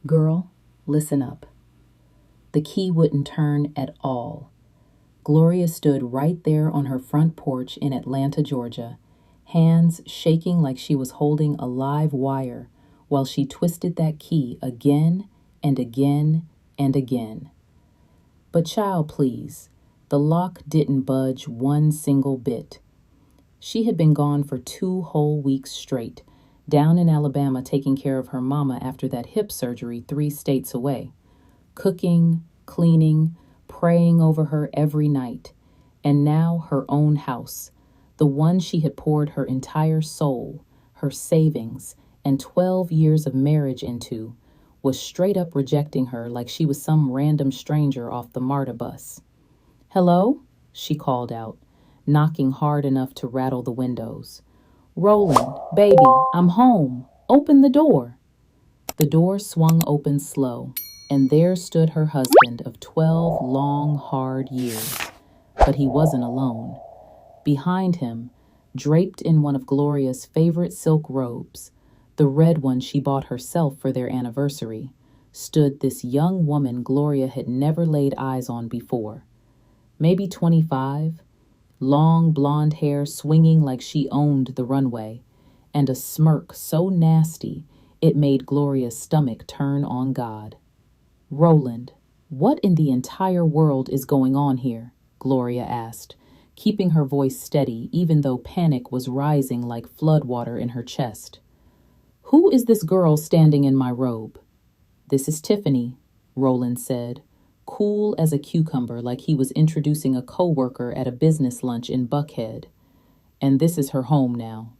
Girl, listen up. The key wouldn't turn at all. Gloria stood right there on her front porch in Atlanta, Georgia, hands shaking like she was holding a live wire while she twisted that key again and again and again. But child, please, the lock didn't budge one single bit. She had been gone for 2 whole weeks straight, down in Alabama taking care of her mama after that hip surgery 3 states away, cooking, cleaning, praying over her every night, and now her own house, the one she had poured her entire soul, her savings, and 12 years of marriage into, was straight up rejecting her like she was some random stranger off the MARTA bus. "Hello?" she called out, knocking hard enough to rattle the windows. "Roland, baby, I'm home. Open the door." The door swung open slow, and there stood her husband of 12 long, hard years. But he wasn't alone. Behind him, draped in one of Gloria's favorite silk robes, the red one she bought herself for their anniversary, stood this young woman Gloria had never laid eyes on before. Maybe 25, long blonde hair swinging like she owned the runway, and a smirk so nasty it made Gloria's stomach turn on God. "Roland, what in the entire world is going on here?" Gloria asked, keeping her voice steady even though panic was rising like floodwater in her chest. "Who is this girl standing in my robe?" "This is Tiffany," Roland said, cool as a cucumber like he was introducing a coworker at a business lunch in Buckhead. "And this is her home now."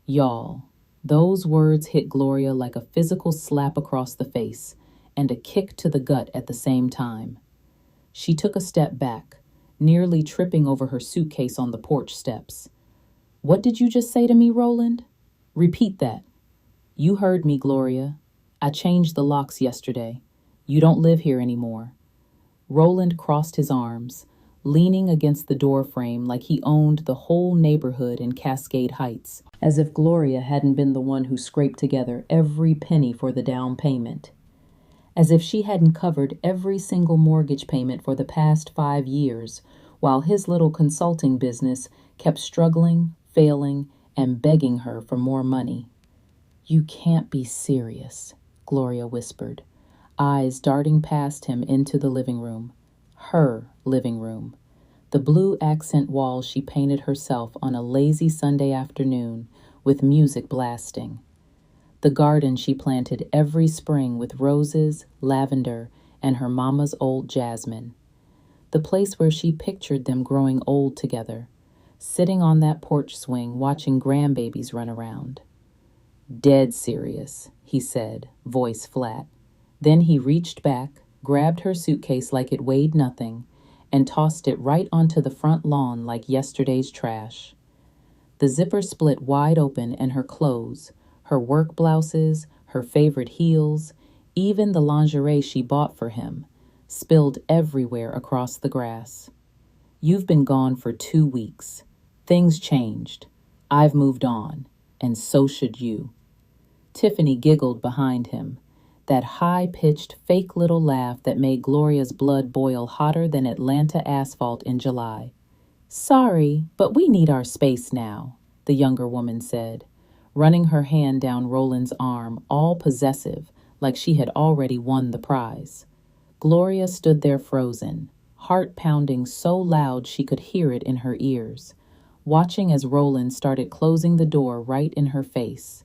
Y'all, those words hit Gloria like a physical slap across the face and a kick to the gut at the same time. She took a step back, nearly tripping over her suitcase on the porch steps. "What did you just say to me, Roland?" "Repeat that." "You heard me, Gloria. I changed the locks yesterday. You don't live here anymore." Roland crossed his arms, leaning against the door frame like he owned the whole neighborhood in Cascade Heights, as if Gloria hadn't been the one who scraped together every penny for the down payment, as if she hadn't covered every single mortgage payment for the past 5 years, while his little consulting business kept struggling, failing, and begging her for more money. "You can't be serious," Gloria whispered, eyes darting past him into the living room. Her living room. The blue accent walls she painted herself on a lazy Sunday afternoon with music blasting. The garden she planted every spring with roses, lavender, and her mama's old jasmine. The place where she pictured them growing old together, sitting on that porch swing watching grandbabies run around. "Dead serious," he said, voice flat. Then he reached back, grabbed her suitcase like it weighed nothing, and tossed it right onto the front lawn like yesterday's trash. The zipper split wide open and her clothes, her work blouses, her favorite heels, even the lingerie she bought for him, spilled everywhere across the grass. "You've been gone for 2 weeks. Things changed. I've moved on, and so should you." Tiffany giggled behind him, that high-pitched fake little laugh that made Gloria's blood boil hotter than Atlanta asphalt in July. "Sorry, but we need our space now," the younger woman said, running her hand down Roland's arm, all possessive, like she had already won the prize. Gloria stood there frozen, heart pounding so loud she could hear it in her ears, watching as Roland started closing the door right in her face.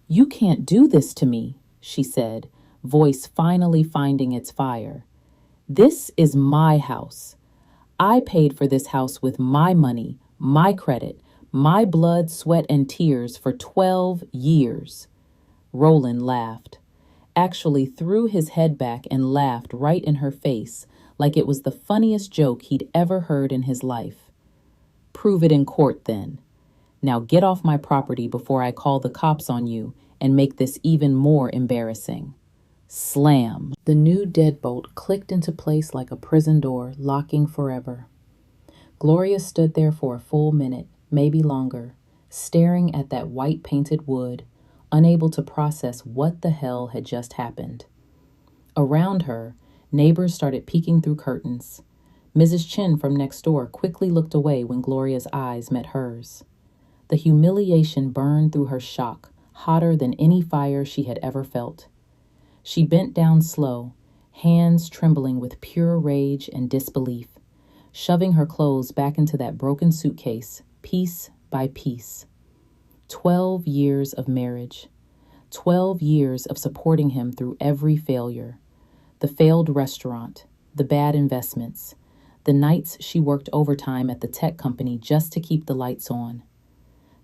"You can't do this to me," she said, voice finally finding its fire. "This is my house. I paid for this house with my money, my credit, my blood, sweat, and tears for 12 years. Roland laughed, actually threw his head back and laughed right in her face like it was the funniest joke he'd ever heard in his life. "Prove it in court, then. Now get off my property before I call the cops on you and make this even more embarrassing." Slam! The new deadbolt clicked into place like a prison door, locking forever. Gloria stood there for a full minute, maybe longer, staring at that white painted wood, unable to process what the hell had just happened. Around her, neighbors started peeking through curtains. Mrs. Chin from next door quickly looked away when Gloria's eyes met hers. The humiliation burned through her shock, hotter than any fire she had ever felt. She bent down slow, hands trembling with pure rage and disbelief, shoving her clothes back into that broken suitcase, piece by piece. 12 years of marriage. 12 years of supporting him through every failure. The failed restaurant, the bad investments, the nights she worked overtime at the tech company just to keep the lights on.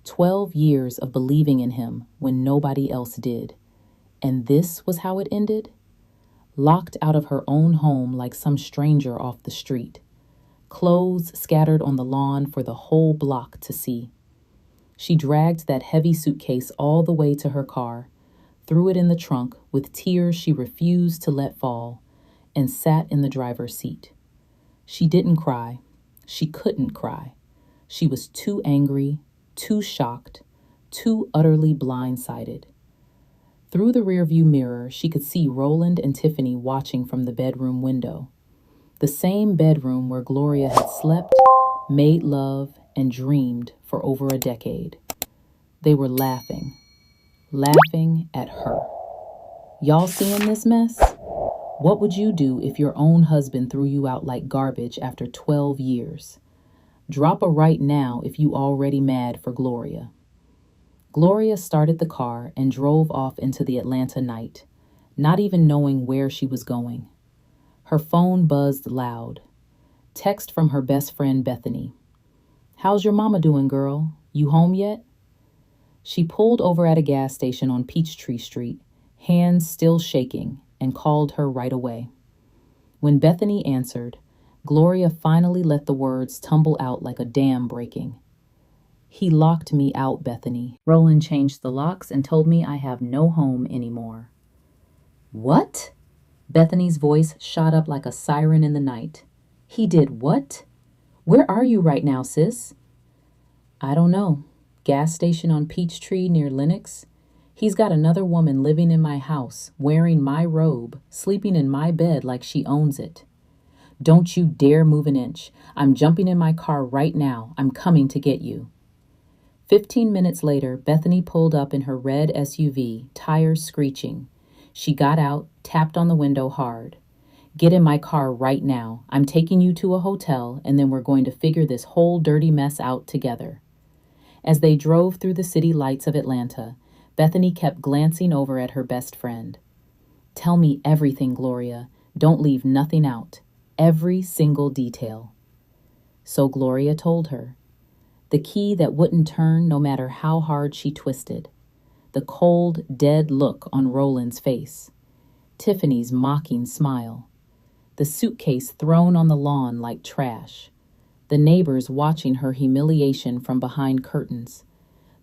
12 years of believing in him when nobody else did. And this was how it ended? Locked out of her own home like some stranger off the street. Clothes scattered on the lawn for the whole block to see. She dragged that heavy suitcase all the way to her car, threw it in the trunk with tears she refused to let fall, and sat in the driver's seat. She didn't cry. She couldn't cry. She was too angry, too shocked, too utterly blindsided. Through the rearview mirror, she could see Roland and Tiffany watching from the bedroom window. The same bedroom where Gloria had slept, made love, and dreamed for over a decade. They were laughing at her. Y'all seeing this mess? What would you do if your own husband threw you out like garbage after 12 years? Drop a right now if you already mad for Gloria. Gloria started the car and drove off into the Atlanta night, not even knowing where she was going. Her phone buzzed loud. Text from her best friend Bethany. "How's your mama doing, girl? You home yet?" She pulled over at a gas station on Peachtree Street, hands still shaking, and called her right away. When Bethany answered, Gloria finally let the words tumble out like a dam breaking. "He locked me out, Bethany. Roland changed the locks and told me I have no home anymore." "What?" Bethany's voice shot up like a siren in the night. "He did what? Where are you right now, sis?" "I don't know. Gas station on Peachtree near Lenox. He's got another woman living in my house, wearing my robe, sleeping in my bed like she owns it. Don't you dare move an inch. I'm jumping in my car right now. I'm coming to get you." 15 minutes later, Bethany pulled up in her red SUV, tires screeching. She got out, tapped on the window hard. "Get in my car right now. I'm taking you to a hotel, and then we're going to figure this whole dirty mess out together." As they drove through the city lights of Atlanta, Bethany kept glancing over at her best friend. "Tell me everything, Gloria. Don't leave nothing out. Every single detail." So Gloria told her. The key that wouldn't turn no matter how hard she twisted. The cold, dead look on Roland's face. Tiffany's mocking smile. The suitcase thrown on the lawn like trash. The neighbors watching her humiliation from behind curtains.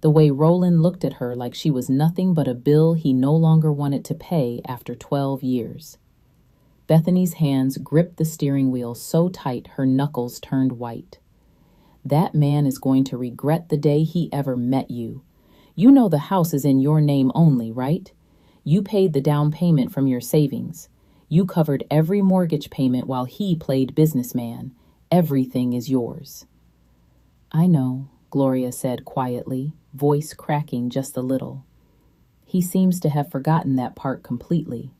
The way Roland looked at her like she was nothing but a bill he no longer wanted to pay after 12 years. Bethany's hands gripped the steering wheel so tight her knuckles turned white. "That man is going to regret the day he ever met you. You know the house is in your name only, right? You paid the down payment from your savings. You covered every mortgage payment while he played businessman. Everything is yours." "I know," Gloria said quietly, voice cracking just a little. "He seems to have forgotten that part completely."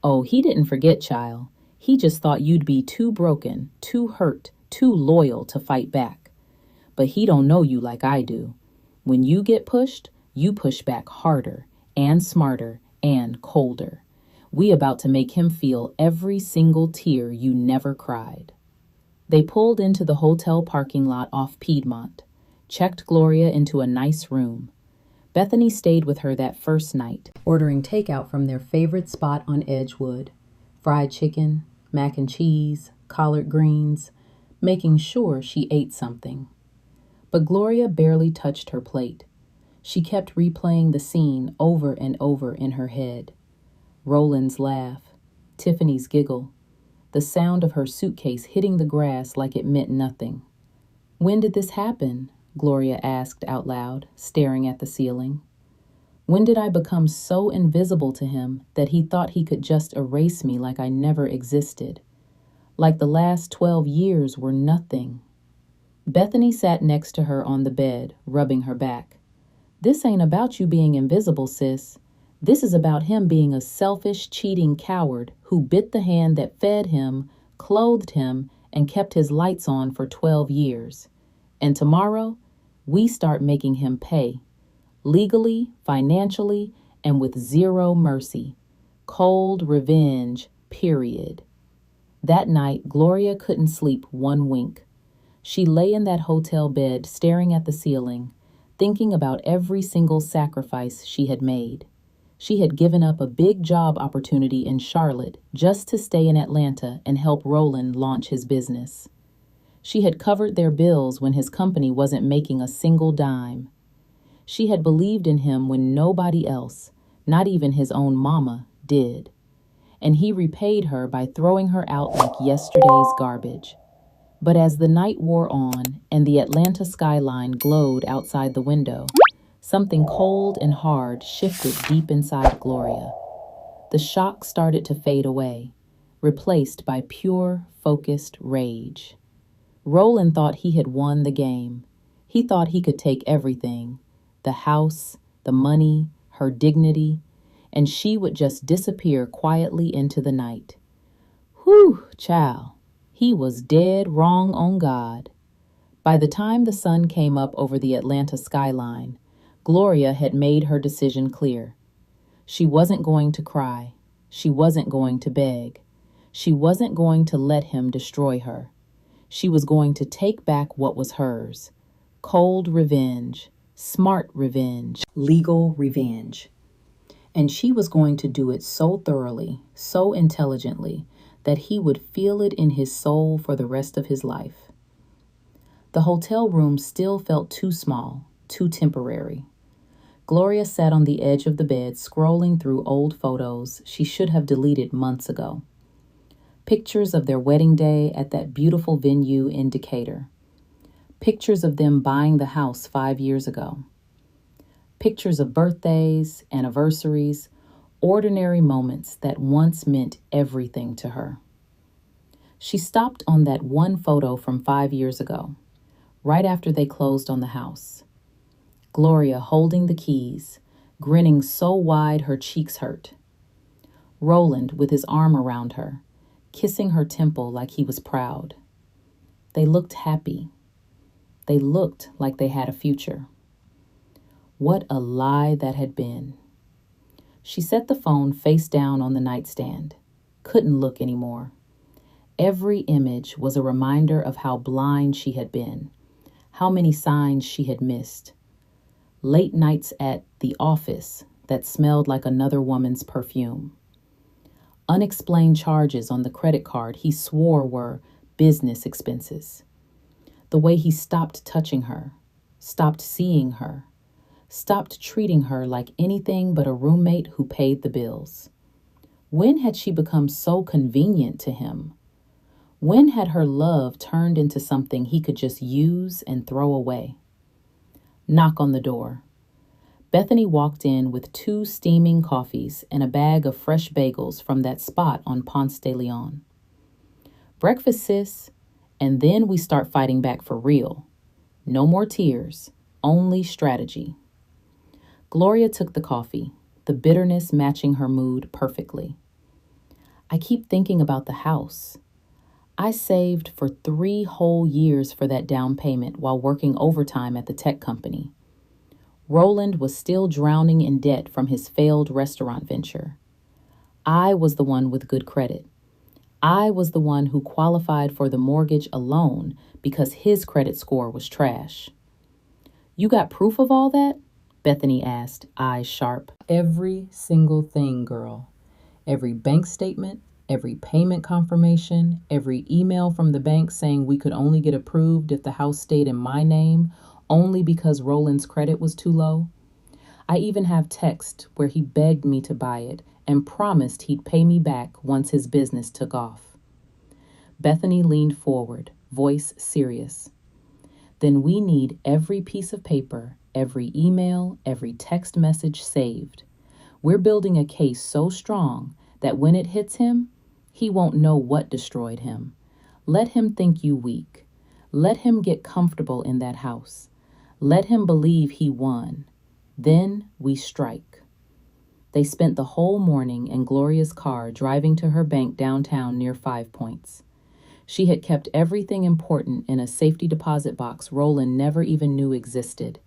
"Oh, he didn't forget, child. He just thought you'd be too broken, too hurt, too loyal to fight back. But he don't know you like I do. When you get pushed, you push back harder and smarter and colder. We about to make him feel every single tear you never cried." They pulled into the hotel parking lot off Piedmont, checked Gloria into a nice room. Bethany stayed with her that first night, ordering takeout from their favorite spot on Edgewood. Fried chicken, mac and cheese, collard greens, making sure she ate something. But Gloria barely touched her plate. She kept replaying the scene over and over in her head. Roland's laugh, Tiffany's giggle, the sound of her suitcase hitting the grass like it meant nothing. "When did this happen?" Gloria asked out loud, staring at the ceiling. When did I become so invisible to him that he thought he could just erase me like I never existed? Like the last 12 years were nothing. Bethany sat next to her on the bed, rubbing her back. This ain't about you being invisible, sis. This is about him being a selfish, cheating coward who bit the hand that fed him, clothed him, and kept his lights on for 12 years. And tomorrow, we start making him pay. Legally, financially, and with zero mercy. Cold revenge, period. That night, Gloria couldn't sleep one wink. She lay in that hotel bed staring at the ceiling, thinking about every single sacrifice she had made. She had given up a big job opportunity in Charlotte just to stay in Atlanta and help Roland launch his business. She had covered their bills when his company wasn't making a single dime. She had believed in him when nobody else, not even his own mama, did. And he repaid her by throwing her out like yesterday's garbage. But as the night wore on and the Atlanta skyline glowed outside the window, something cold and hard shifted deep inside Gloria. The shock started to fade away, replaced by pure, focused rage. Roland thought he had won the game. He thought he could take everything, the house, the money, her dignity, and she would just disappear quietly into the night. Whew, child. He was dead wrong on God. By the time the sun came up over the Atlanta skyline, Gloria had made her decision clear. She wasn't going to cry. She wasn't going to beg. She wasn't going to let him destroy her. She was going to take back what was hers. Cold revenge, smart revenge, legal revenge. And she was going to do it so thoroughly, so intelligently, that he would feel it in his soul for the rest of his life. The hotel room still felt too small, too temporary. Gloria sat on the edge of the bed, scrolling through old photos she should have deleted months ago. Pictures of their wedding day at that beautiful venue in Decatur. Pictures of them buying the house 5 years ago. Pictures of birthdays, anniversaries, ordinary moments that once meant everything to her. She stopped on that one photo from 5 years ago, right after they closed on the house. Gloria holding the keys, grinning so wide her cheeks hurt. Roland with his arm around her, kissing her temple like he was proud. They looked happy. They looked like they had a future. What a lie that had been. She set the phone face down on the nightstand. Couldn't look anymore. Every image was a reminder of how blind she had been, how many signs she had missed. Late nights at the office that smelled like another woman's perfume. Unexplained charges on the credit card he swore were business expenses. The way he stopped touching her, stopped seeing her, stopped treating her like anything but a roommate who paid the bills. When had she become so convenient to him? When had her love turned into something he could just use and throw away? Knock on the door. Bethany walked in with 2 steaming coffees and a bag of fresh bagels from that spot on Ponce de Leon. Breakfast, sis, and then we start fighting back for real. No more tears, only strategy. Gloria took the coffee, the bitterness matching her mood perfectly. I keep thinking about the house. I saved for 3 whole years for that down payment while working overtime at the tech company. Roland was still drowning in debt from his failed restaurant venture. I was the one with good credit. I was the one who qualified for the mortgage alone because his credit score was trash. You got proof of all that? Bethany asked, eyes sharp. Every single thing, girl. Every bank statement, every payment confirmation, every email from the bank saying we could only get approved if the house stayed in my name, only because Roland's credit was too low. I even have text where he begged me to buy it and promised he'd pay me back once his business took off. Bethany leaned forward, voice serious. Then we need every piece of paper, every email, every text message saved. We're building a case so strong that when it hits him, he won't know what destroyed him. Let him think you weak. Let him get comfortable in that house. Let him believe he won. Then we strike." They spent the whole morning in Gloria's car driving to her bank downtown near Five Points. She had kept everything important in a safety deposit box Roland never even knew existed.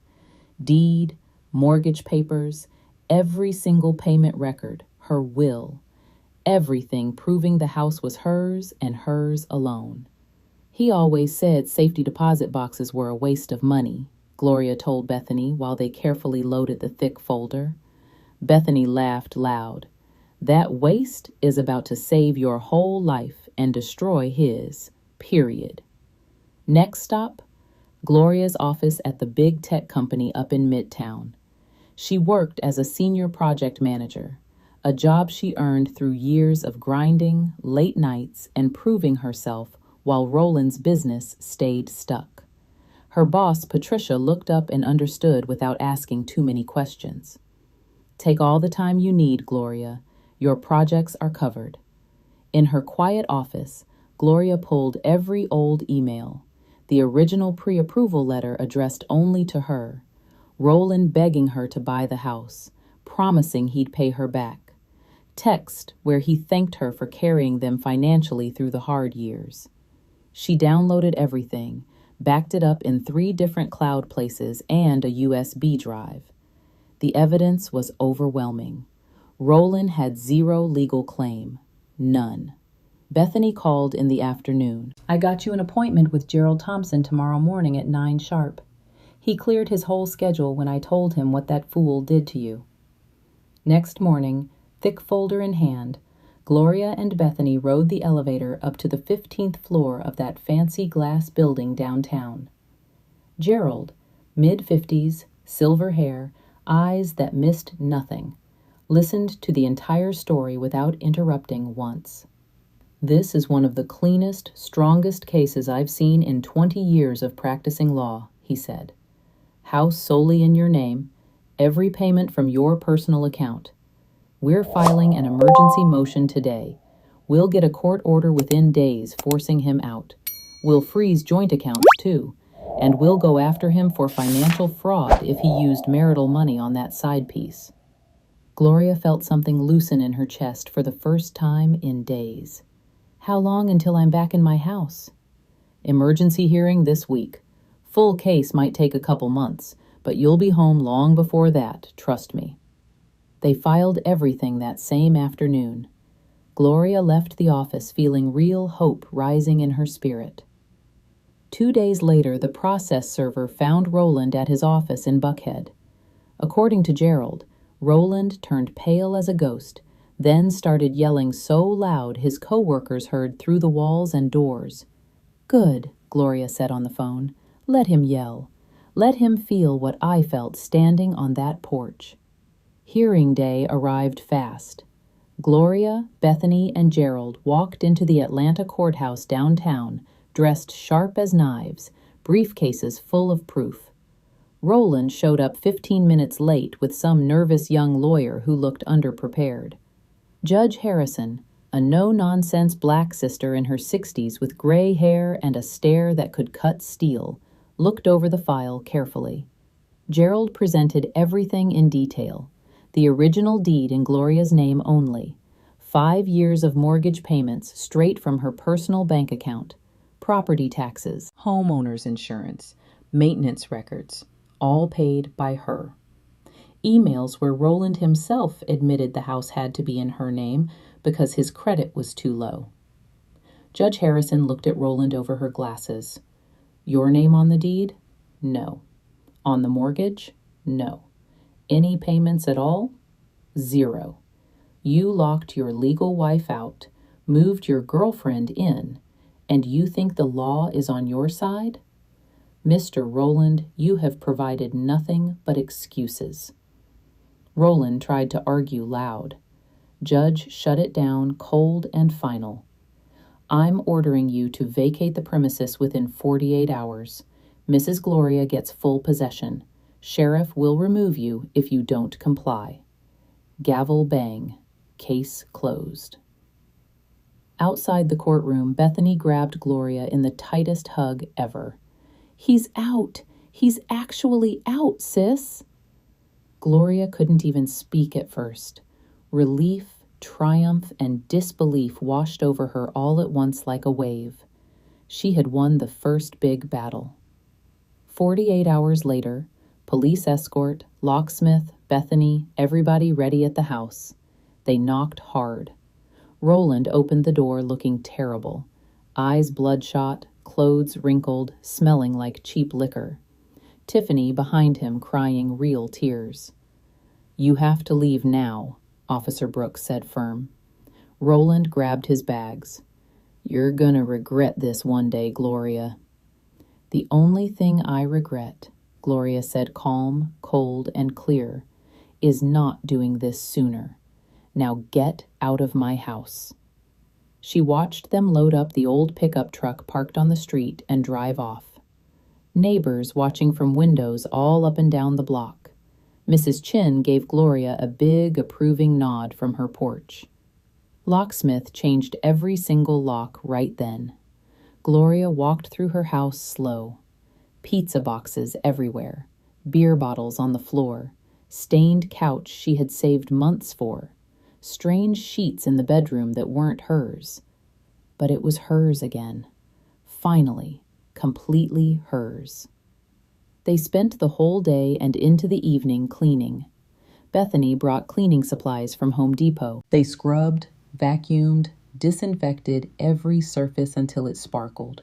Deed, mortgage papers, every single payment record, her will, everything proving the house was hers and hers alone. "He always said safety deposit boxes were a waste of money," Gloria told Bethany while they carefully loaded the thick folder. Bethany laughed loud. "That waste is about to save your whole life and destroy his, period." Next stop, Gloria's office at the big tech company up in Midtown. She worked as a senior project manager, a job she earned through years of grinding, late nights, and proving herself while Roland's business stayed stuck. Her boss, Patricia, looked up and understood without asking too many questions. "Take all the time you need, Gloria. Your projects are covered." In her quiet office, Gloria pulled every old email, the original pre-approval letter addressed only to her, Roland begging her to buy the house, promising he'd pay her back, text where he thanked her for carrying them financially through the hard years. She downloaded everything, backed it up in 3 different cloud places and a USB drive. The evidence was overwhelming. Roland had 0 legal claim. None. Bethany called in the afternoon. "I got you an appointment with Gerald Thompson tomorrow morning at 9 sharp. He cleared his whole schedule when I told him what that fool did to you." Next morning, thick folder in hand, Gloria and Bethany rode the elevator up to the 15th floor of that fancy glass building downtown. Gerald, mid-50s, silver hair, eyes that missed nothing, listened to the entire story without interrupting once. "This is one of the cleanest, strongest cases I've seen in 20 years of practicing law," he said. "House solely in your name, every payment from your personal account. We're filing an emergency motion today. We'll get a court order within days forcing him out. We'll freeze joint accounts too, and we'll go after him for financial fraud if he used marital money on that side piece." Gloria felt something loosen in her chest for the first time in days. "How long until I'm back in my house?" "Emergency hearing this week. Full case might take a couple months, but you'll be home long before that, trust me." They filed everything that same afternoon. Gloria left the office feeling real hope rising in her spirit. 2 days later, the process server found Roland at his office in Buckhead. According to Gerald, Roland turned pale as a ghost, then started yelling so loud his co-workers heard through the walls and doors. "Good," Gloria said on the phone. "Let him yell. Let him feel what I felt standing on that porch." Hearing day arrived fast. Gloria, Bethany, and Gerald walked into the Atlanta courthouse downtown, dressed sharp as knives, briefcases full of proof. Roland showed up 15 minutes late with some nervous young lawyer who looked underprepared. Judge Harrison, a no-nonsense black sister in her 60s with gray hair and a stare that could cut steel, looked over the file carefully. Gerald presented everything in detail. The original deed in Gloria's name only. 5 years of mortgage payments straight from her personal bank account. Property taxes, homeowner's insurance, maintenance records, all paid by her. Emails where Roland himself admitted the house had to be in her name because his credit was too low. Judge Harrison looked at Roland over her glasses. "Your name on the deed? No. On the mortgage? No. Any payments at all? 0. You locked your legal wife out, moved your girlfriend in, and you think the law is on your side? Mr. Roland, you have provided nothing but excuses." Roland tried to argue loud. Judge shut it down cold and final. "I'm ordering you to vacate the premises within 48 hours. Mrs. Gloria gets full possession. Sheriff will remove you if you don't comply. Gavel bang. Case closed. Outside the courtroom, Bethany grabbed Gloria in the tightest hug ever. He's out. He's actually out, sis. Gloria couldn't even speak at first. Relief, triumph, and disbelief washed over her all at once like a wave. She had won the first big battle. 48 hours later, police escort, locksmith, Bethany, everybody ready at the house. They knocked hard. Roland opened the door looking terrible, eyes bloodshot, clothes wrinkled, smelling like cheap liquor. Tiffany behind him crying real tears. "You have to leave now," Officer Brooks said firm. Roland grabbed his bags. "You're gonna regret this one day, Gloria." "The only thing I regret," Gloria said calm, cold, and clear, "is not doing this sooner. Now get out of my house." She watched them load up the old pickup truck parked on the street and drive off. Neighbors watching from windows all up and down the block. Mrs. Chin gave Gloria a big, approving nod from her porch. Locksmith changed every single lock right then. Gloria walked through her house slow. Pizza boxes everywhere, beer bottles on the floor, stained couch she had saved months for, strange sheets in the bedroom that weren't hers. But it was hers again. Finally, completely hers. They spent the whole day and into the evening cleaning. Bethany brought cleaning supplies from Home Depot. They scrubbed, vacuumed, disinfected every surface until it sparkled.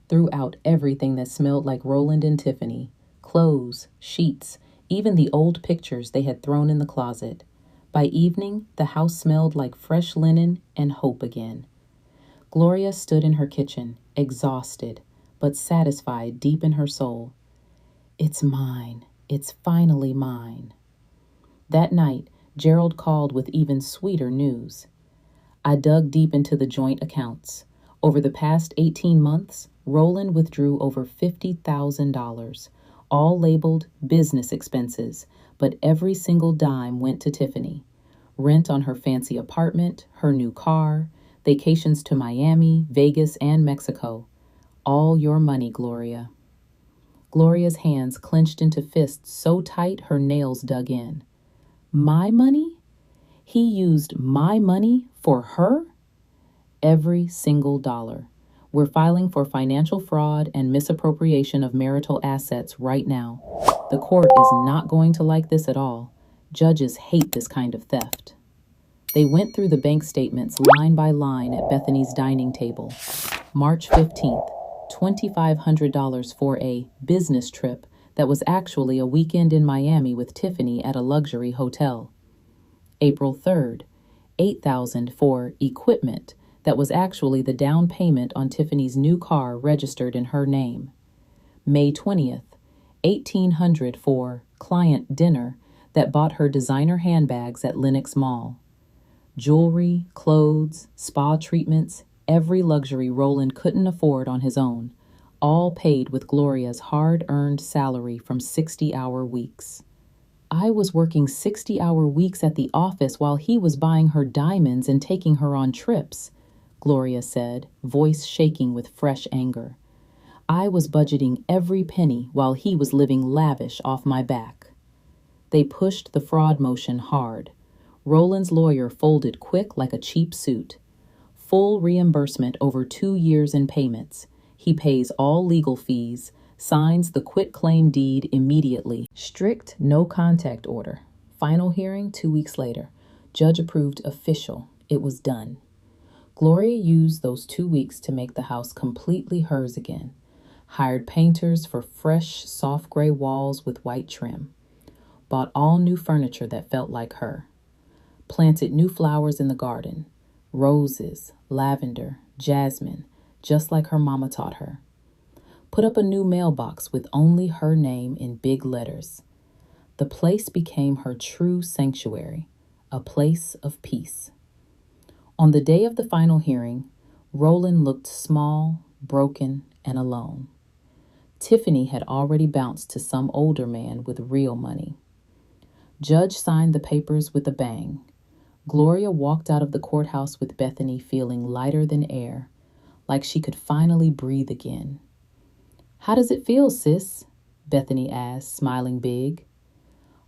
Threw out everything that smelled like Roland and Tiffany, clothes, sheets, even the old pictures they had thrown in the closet. By evening, the house smelled like fresh linen and hope again. Gloria stood in her kitchen, exhausted, but satisfied deep in her soul. It's mine. It's finally mine. That night, Gerald called with even sweeter news. I dug deep into the joint accounts. Over the past 18 months, Roland withdrew over $50,000, all labeled business expenses, but every single dime went to Tiffany. Rent on her fancy apartment, her new car, vacations to Miami, Vegas, and Mexico. All your money, Gloria. Gloria's hands clenched into fists so tight her nails dug in. My money? He used my money for her? Every single dollar. We're filing for financial fraud and misappropriation of marital assets right now. The court is not going to like this at all. Judges hate this kind of theft. They went through the bank statements line by line at Bethany's dining table. March 15th, $2,500 for a business trip that was actually a weekend in Miami with Tiffany at a luxury hotel. April 3rd, $8,000 for equipment that was actually the down payment on Tiffany's new car registered in her name. May 20th, $1,800 for client dinner that bought her designer handbags at Lenox Mall. Jewelry, clothes, spa treatments, every luxury Roland couldn't afford on his own, all paid with Gloria's hard-earned salary from 60-hour weeks. I was working 60-hour weeks at the office while he was buying her diamonds and taking her on trips, Gloria said, voice shaking with fresh anger. I was budgeting every penny while he was living lavish off my back. They pushed the fraud motion hard. Roland's lawyer folded quick like a cheap suit. Full reimbursement over 2 years in payments. He pays all legal fees, signs the quitclaim deed immediately. Strict no contact order. Final hearing 2 weeks later. Judge approved official. It was done. Gloria used those 2 weeks to make the house completely hers again. Hired painters for fresh, soft gray walls with white trim. Bought all new furniture that felt like her. Planted new flowers in the garden. Roses, lavender, jasmine, just like her mama taught her. Put up a new mailbox with only her name in big letters. The place became her true sanctuary, a place of peace. On the day of the final hearing, Roland looked small, broken, and alone. Tiffany had already bounced to some older man with real money. Judge signed the papers with a bang. Gloria walked out of the courthouse with Bethany feeling lighter than air, like she could finally breathe again. "How does it feel, sis?" Bethany asked, smiling big.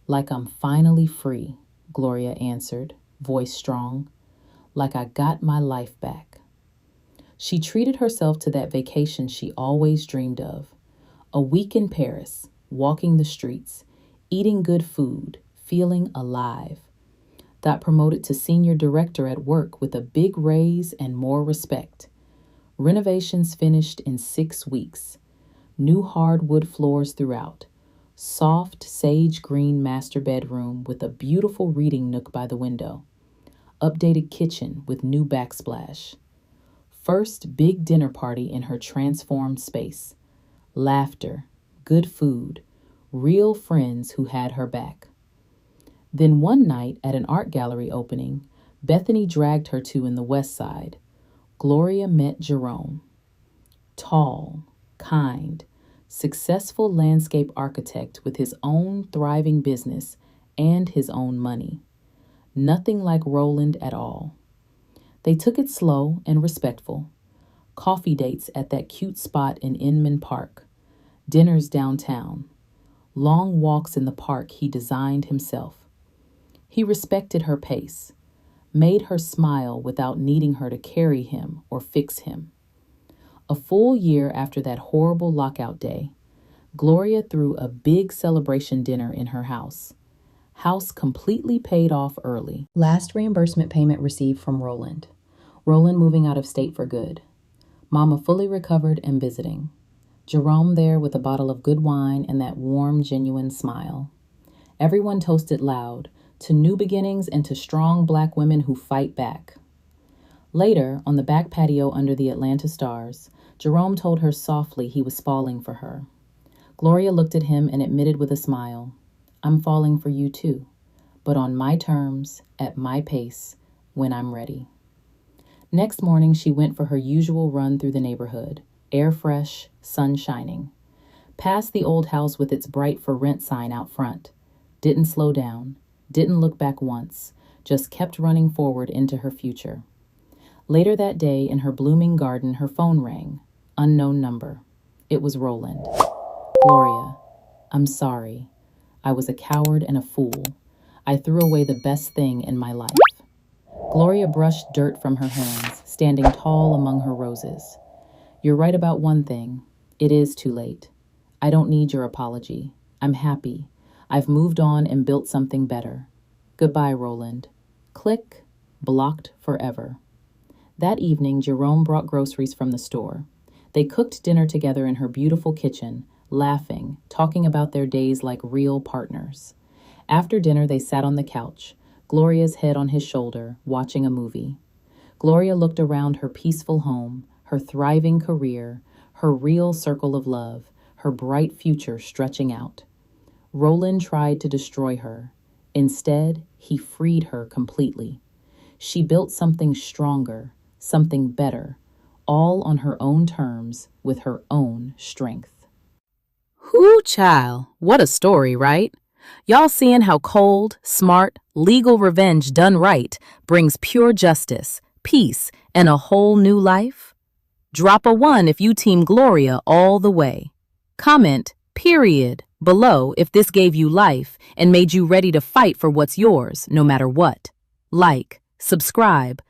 "Like I'm finally free," Gloria answered, voice strong. "Like I got my life back." She treated herself to that vacation she always dreamed of. A week in Paris, walking the streets, eating good food, feeling alive. Got promoted to senior director at work with a big raise and more respect. Renovations finished in 6 weeks. New hardwood floors throughout. Soft sage green master bedroom with a beautiful reading nook by the window. Updated kitchen with new backsplash. First big dinner party in her transformed space. Laughter, good food, real friends who had her back. Then one night at an art gallery opening, Bethany dragged her to in the West Side. Gloria met Jerome. Tall, kind, successful landscape architect with his own thriving business and his own money. Nothing like Roland at all. They took it slow and respectful. Coffee dates at that cute spot in Inman Park. Dinners downtown. Long walks in the park he designed himself. He respected her pace, made her smile without needing her to carry him or fix him. A full year after that horrible lockout day, Gloria threw a big celebration dinner in her house. House completely paid off early. Last reimbursement payment received from Roland. Roland moving out of state for good. Mama fully recovered and visiting. Jerome there with a bottle of good wine and that warm, genuine smile. Everyone toasted loud, to new beginnings and to strong Black women who fight back. Later, on the back patio under the Atlanta stars, Jerome told her softly he was falling for her. Gloria looked at him and admitted with a smile, "I'm falling for you too, but on my terms, at my pace, when I'm ready." Next morning, she went for her usual run through the neighborhood, air fresh, sun shining. Past the old house with its bright for rent sign out front. Didn't slow down, didn't look back once, just kept running forward into her future. Later that day, in her blooming garden, her phone rang. Unknown number. It was Roland. "Gloria, I'm sorry. I was a coward and a fool. I threw away the best thing in my life." Gloria brushed dirt from her hands, standing tall among her roses. "You're right about one thing. It is too late. I don't need your apology. I'm happy. I've moved on and built something better. Goodbye, Roland." Click. Blocked forever. That evening, Jerome brought groceries from the store. They cooked dinner together in her beautiful kitchen, laughing, talking about their days like real partners. After dinner, they sat on the couch, Gloria's head on his shoulder, watching a movie. Gloria looked around her peaceful home, her thriving career, her real circle of love, her bright future stretching out. Roland tried to destroy her. Instead, he freed her completely. She built something stronger, something better, all on her own terms, with her own strength. Whoo, child, what a story, right? Y'all seeing how cold, smart, legal revenge done right brings pure justice, peace, and a whole new life? Drop a 1 if you team Gloria all the way. Comment, period, below if this gave you life and made you ready to fight for what's yours, no matter what. Like, subscribe,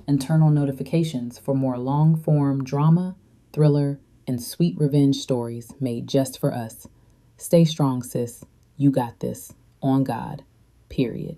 and turn on notifications for more long-form drama, thriller, and sweet revenge stories made just for us. Stay strong, sis. You got this. On God. Period.